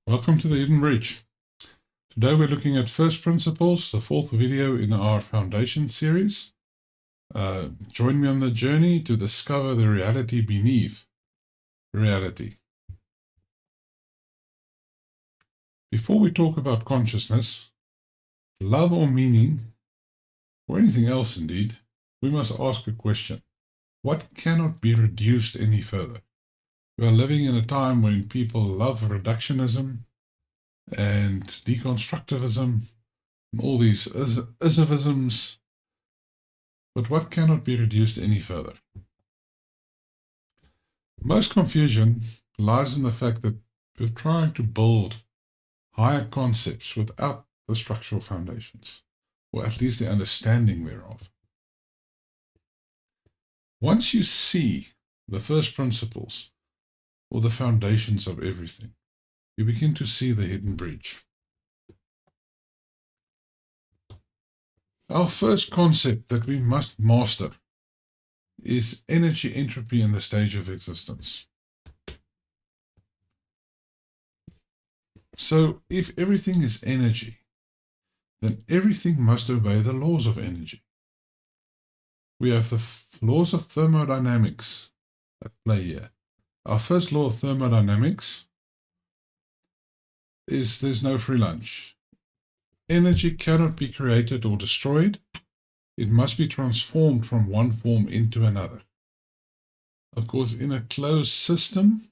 Welcome to the Hidden Bridge. Today we're looking at first principles, the fourth video in our foundation series. Join me on the journey to discover the reality beneath reality. Before we talk about consciousness, love or meaning, or anything else indeed, we must ask a question. What cannot be reduced any further? We are living in a time when people love reductionism and deconstructivism, and all these isms, but what cannot be reduced any further? Most confusion lies in the fact that we're trying to build higher concepts without the structural foundations, or at least the understanding thereof. Once you see the first principles, or the foundations of everything, you begin to see the hidden bridge. Our first concept that we must master is energy, entropy, and the stage of existence. So if everything is energy, then everything must obey the laws of energy. We have the laws of thermodynamics at play here. Our first law of thermodynamics is there's no free lunch. Energy cannot be created or destroyed. It must be transformed from one form into another. Of course, in a closed system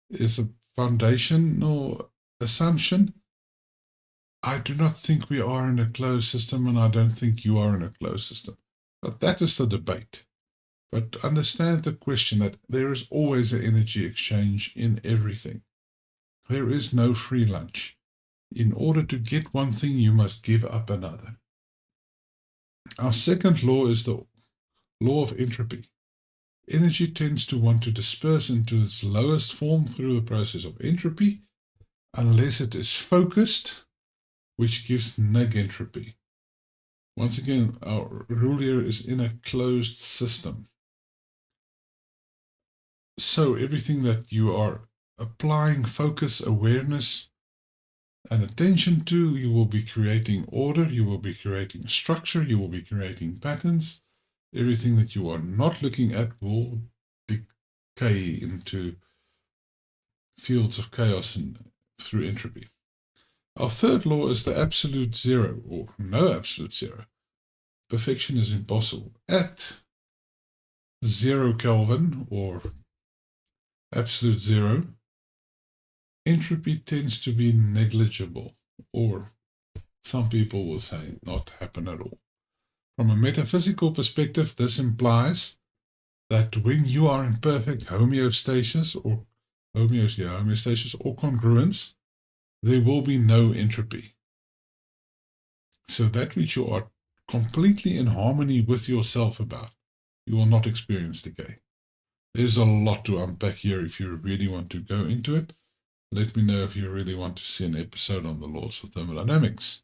is a foundational assumption. I do not think we are in a closed system, and I don't think you are in a closed system. But that is the debate. But understand the question that there is always an energy exchange in everything. There is no free lunch. In order to get one thing, you must give up another. Our second law is the law of entropy. Energy tends to want to disperse into its lowest form through the process of entropy, unless it is focused, which gives negentropy. Once again, our rule here is in a closed system. So everything that you are applying focus, awareness, and attention to, you will be creating order, you will be creating structure, you will be creating patterns. Everything that you are not looking at will decay into fields of chaos and through entropy. Our third law is the absolute zero, or no absolute zero. Perfection is impossible. At 0 Kelvin, or absolute zero, entropy tends to be negligible, or some people will say not happen at all. From a metaphysical perspective, this implies that when you are in perfect homeostasis or congruence, there will be no entropy. So that which you are completely in harmony with yourself about, you will not experience decay. There's a lot to unpack here. If you really want to go into it, let me know if you really want to see an episode on the laws of thermodynamics.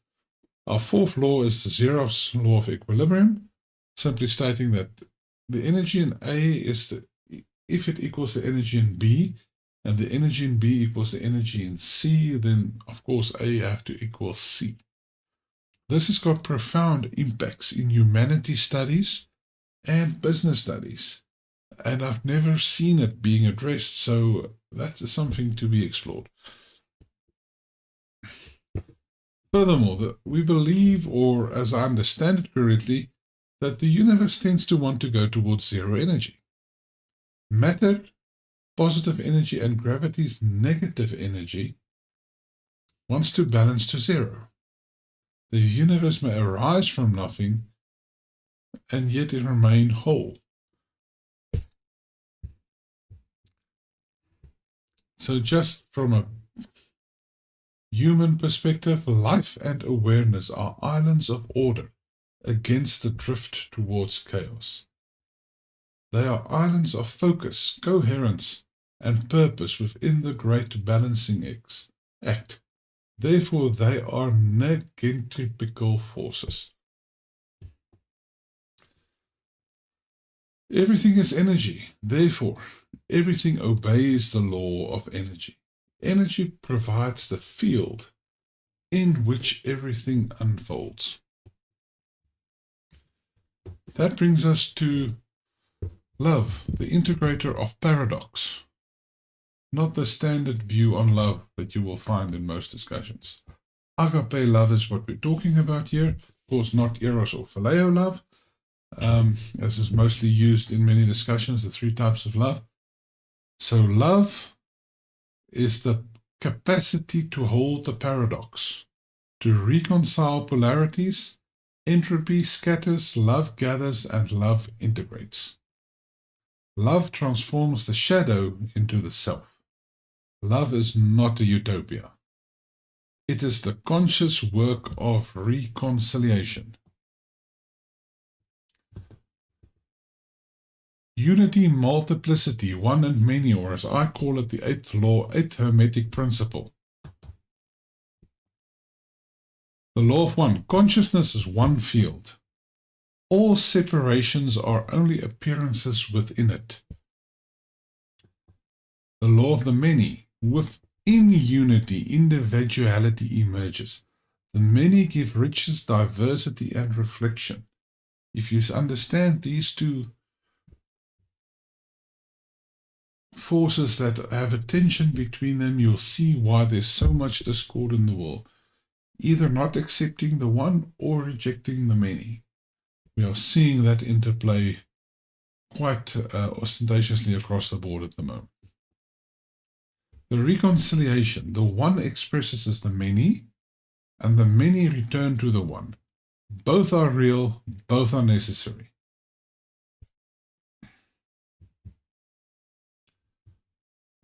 Our fourth law is the zeroth law of equilibrium, simply stating that the energy in A is if it equals the energy in B, and the energy in B equals the energy in C, then of course A have to equal C. This has got profound impacts in humanity studies and business studies, and I've never seen it being addressed, so that's something to be explored. Furthermore, we believe, or as I understand it correctly, that the universe tends to want to go towards zero energy. Matter, positive energy, and gravity's negative energy wants to balance to zero. The universe may arise from nothing, and yet it remain whole. So just from a human perspective, life and awareness are islands of order against the drift towards chaos. They are islands of focus, coherence, and purpose within the great balancing act. Therefore, they are negentropical forces. Everything is energy. Therefore, everything obeys the law of energy. Energy provides the field in which everything unfolds. That brings us to love, the integrator of paradox. Not the standard view on love that you will find in most discussions. Agape love is what we're talking about here. Of course, not eros or phileo love, as is mostly used in many discussions, the three types of love. So love is the capacity to hold the paradox, to reconcile polarities. Entropy scatters, love gathers, and love integrates. Love transforms the shadow into the self. Love is not a utopia. It is the conscious work of reconciliation. Unity, multiplicity, one and many, or as I call it, the eighth law, eighth hermetic principle. The law of one. Consciousness is one field. All separations are only appearances within it. The law of the many. Within unity, individuality emerges. The many give riches, diversity, and reflection. If you understand these two forces that have a tension between them, you'll see why there's so much discord in the world. Either not accepting the one or rejecting the many. We are seeing that interplay quite ostentatiously across the board at the moment. The reconciliation, the one expresses as the many, and the many return to the one. Both are real, both are necessary.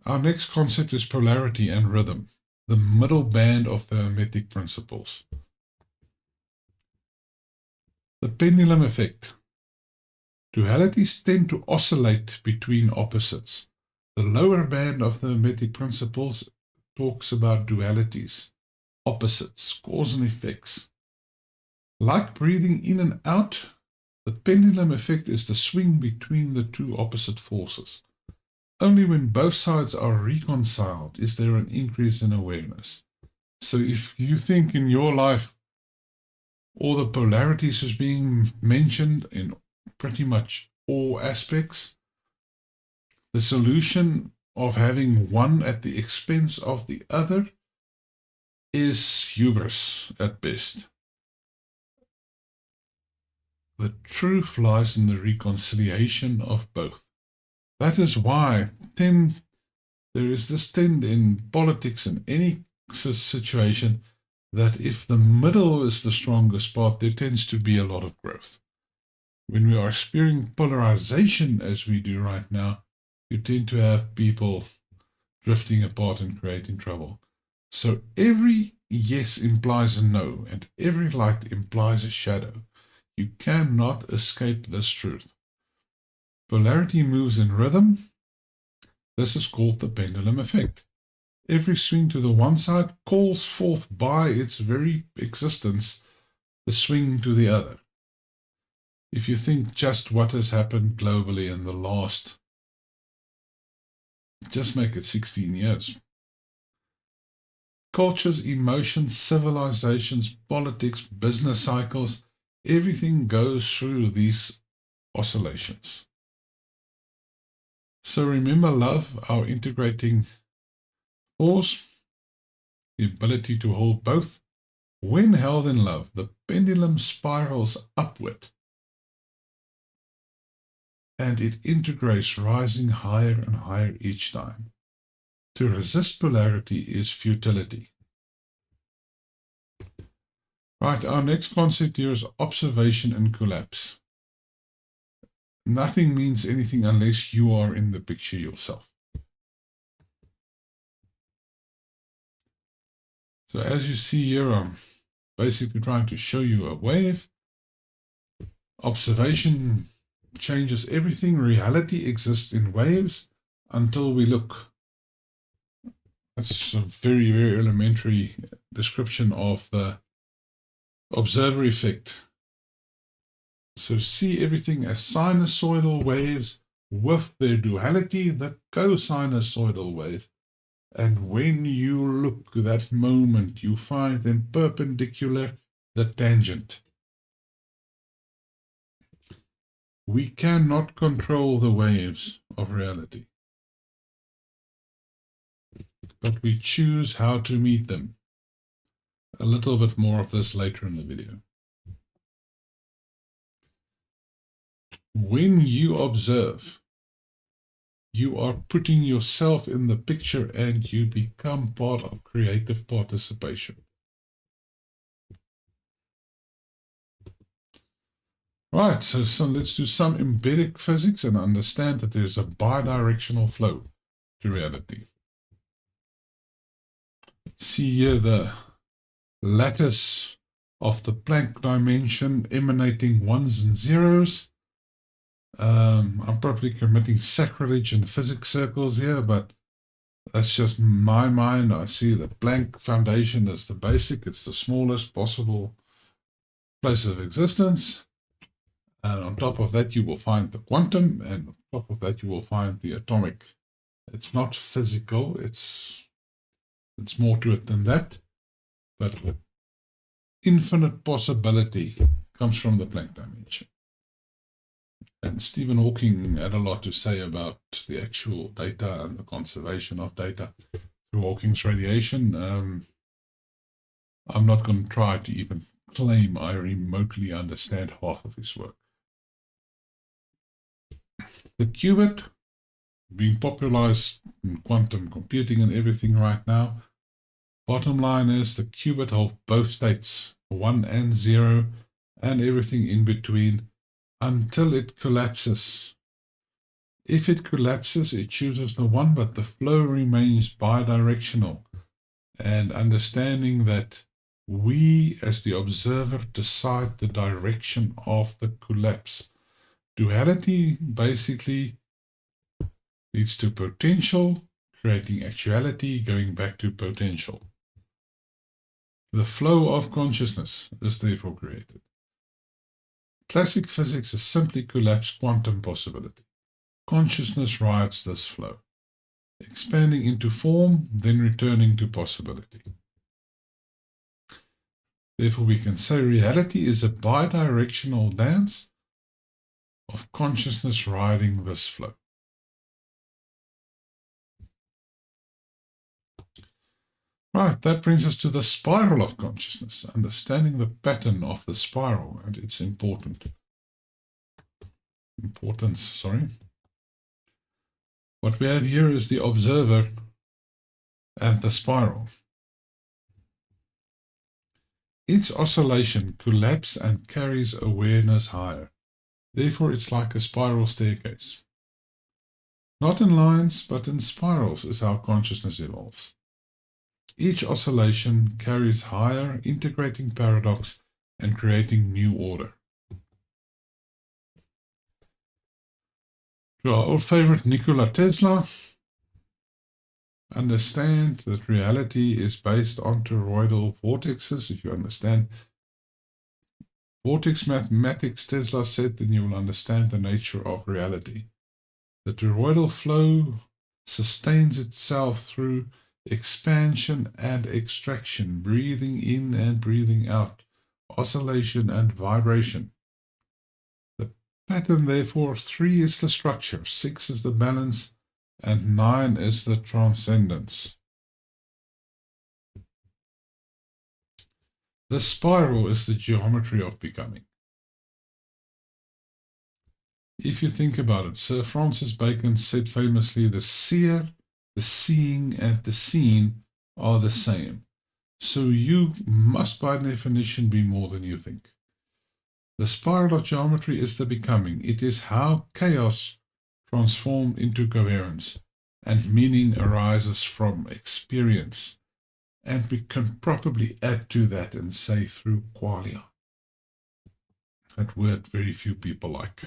Our next concept is polarity and rhythm, the middle band of the hermetic principles. The pendulum effect. Dualities tend to oscillate between opposites. The lower band of the hermetic principles talks about dualities, opposites, cause and effects. Like breathing in and out, the pendulum effect is the swing between the two opposite forces. Only when both sides are reconciled is there an increase in awareness. So if you think in your life all the polarities is being mentioned in pretty much all aspects, the solution of having one at the expense of the other is hubris at best. The truth lies in the reconciliation of both. That is why there is this trend in politics in any situation that if the middle is the strongest part, there tends to be a lot of growth. When we are experiencing polarization as we do right now, you tend to have people drifting apart and creating trouble. So every yes implies a no, and every light implies a shadow. You cannot escape this truth. Polarity moves in rhythm. This is called the pendulum effect. Every swing to the one side calls forth by its very existence the swing to the other. If you think just what has happened globally in the last, just make it 16 years. Cultures, emotions, civilizations, politics, business cycles, everything goes through these oscillations. So remember love, our integrating force, the ability to hold both. When held in love, the pendulum spirals upward and it integrates, rising higher and higher each time. To resist polarity is futility. Right, our next concept here is observation and collapse. Nothing means anything unless you are in the picture yourself. So as you see here, I'm basically trying to show you a wave. Observation changes everything. Reality exists in waves until we look. That's a very, very elementary description of the observer effect. So see everything as sinusoidal waves with their duality, the cosinusoidal wave, And when you look at that moment, you find them perpendicular the tangent. We cannot control the waves of reality, but we choose how to meet them. A little bit more of this later in the video. When you observe, you are putting yourself in the picture and you become part of creative participation. Right, so let's do some embedded physics and understand that there's a bidirectional flow to reality. See here the lattice of the Planck dimension emanating ones and zeros. I'm probably committing sacrilege in physics circles here, but that's just my mind. I see the Planck foundation as the basic. It's the smallest possible place of existence. And on top of that, you will find the quantum, and on top of that, you will find the atomic. It's not physical. It's more to it than that. But the infinite possibility comes from the Planck dimension. And Stephen Hawking had a lot to say about the actual data and the conservation of data through Hawking's radiation. I'm not going to try to even claim I remotely understand half of his work. The qubit, being popularized in quantum computing and everything right now. Bottom line is the qubit holds both states, 1 and 0, and everything in between, until it collapses. If it collapses, it chooses the 1, but the flow remains bidirectional. And understanding that we, as the observer, decide the direction of the collapse. Duality basically leads to potential, creating actuality, going back to potential. The flow of consciousness is therefore created. Classic physics is simply collapsed quantum possibility. Consciousness rides this flow, expanding into form, then returning to possibility. Therefore, we can say reality is a bidirectional dance of consciousness riding this flow. Right, that brings us to the spiral of consciousness, understanding the pattern of the spiral and its importance. What we have here is the observer and the spiral. Each oscillation collapses and carries awareness higher. Therefore, it's like a spiral staircase. Not in lines, but in spirals is how consciousness evolves. Each oscillation carries higher, integrating paradox and creating new order. To our old favorite Nikola Tesla, understand that reality is based on toroidal vortexes. If you understand vortex mathematics, Tesla said, then you will understand the nature of reality. The toroidal flow sustains itself through expansion and extraction, breathing in and breathing out, oscillation and vibration. The pattern, therefore, 3 is the structure, 6 is the balance, and 9 is the transcendence. The spiral is the geometry of becoming. If you think about it, Sir Francis Bacon said famously, the seer, the seeing, and the seen are the same. So you must by definition be more than you think. The spiral of geometry is the becoming. It is how chaos transformed into coherence, and meaning arises from experience. And we can probably add to that and say through qualia. That word very few people like.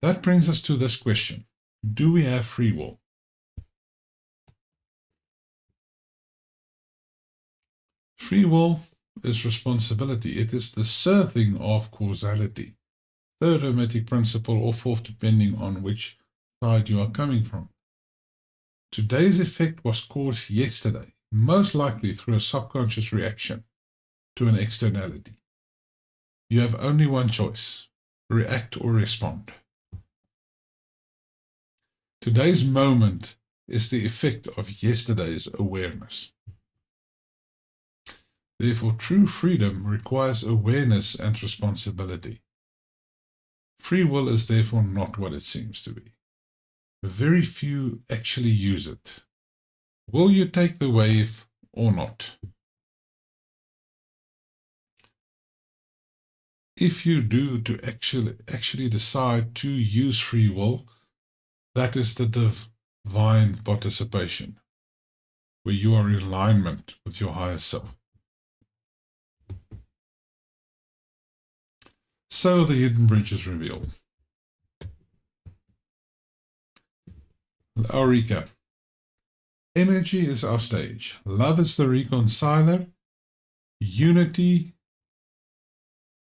That brings us to this question. Do we have free will? Free will is responsibility. It is the serving of causality. Third hermetic principle or fourth, depending on which side you are coming from. Today's effect was caused yesterday, most likely through a subconscious reaction to an externality. You have only one choice: react or respond. Today's moment is the effect of yesterday's awareness. Therefore, true freedom requires awareness and responsibility. Free will is therefore not what it seems to be. Very few actually use it. Will you take the wave or not? If you do to actually decide to use free will, that is the divine participation, where you are in alignment with your higher self. So the hidden bridge is revealed. Our recap. Energy is our stage. Love is the reconciler. Unity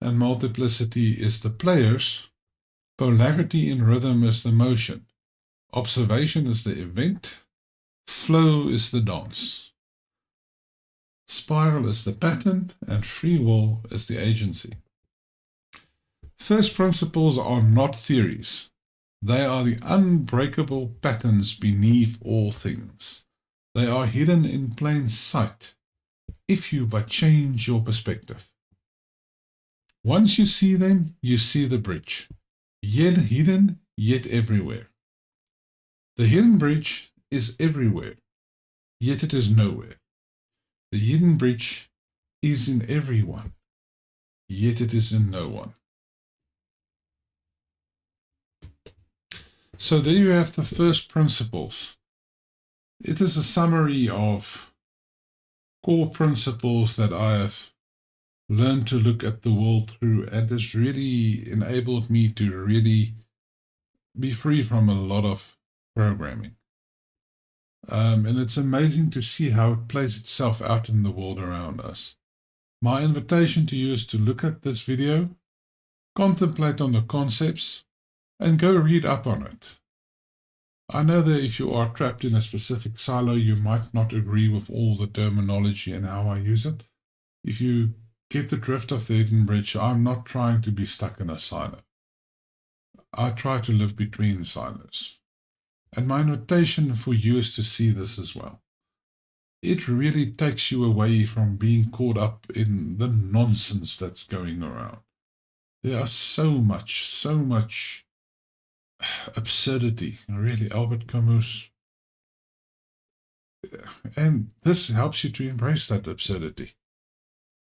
and multiplicity is the players. Polarity in rhythm is the motion. Observation is the event. Flow is the dance. Spiral is the pattern, and free will is the agency. First principles are not theories. They are the unbreakable patterns beneath all things. They are hidden in plain sight, if you but change your perspective. Once you see them, you see the bridge, yet hidden, yet everywhere. The hidden bridge is everywhere, yet it is nowhere. The hidden bridge is in everyone, yet it is in no one. So there you have the first principles. It is a summary of core principles that I have learned to look at the world through, and has really enabled me to really be free from a lot of programming. And it's amazing to see how it plays itself out in the world around us. My invitation to you is to look at this video, contemplate on the concepts, and go read up on it. I know that if you are trapped in a specific silo, you might not agree with all the terminology and how I use it. If you get the drift of the hidden bridge, I'm not trying to be stuck in a silo. I try to live between silos. And my invitation for you is to see this as well. It really takes you away from being caught up in the nonsense that's going around. There are so much absurdity, really, Albert Camus. And this helps you to embrace that absurdity.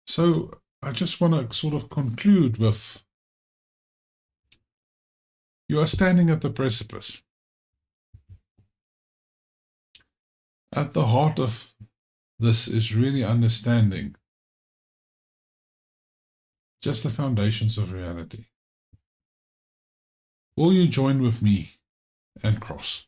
So I just want to sort of conclude with, you are standing at the precipice. At the heart of this is really understanding just the foundations of reality. Will you join with me and cross?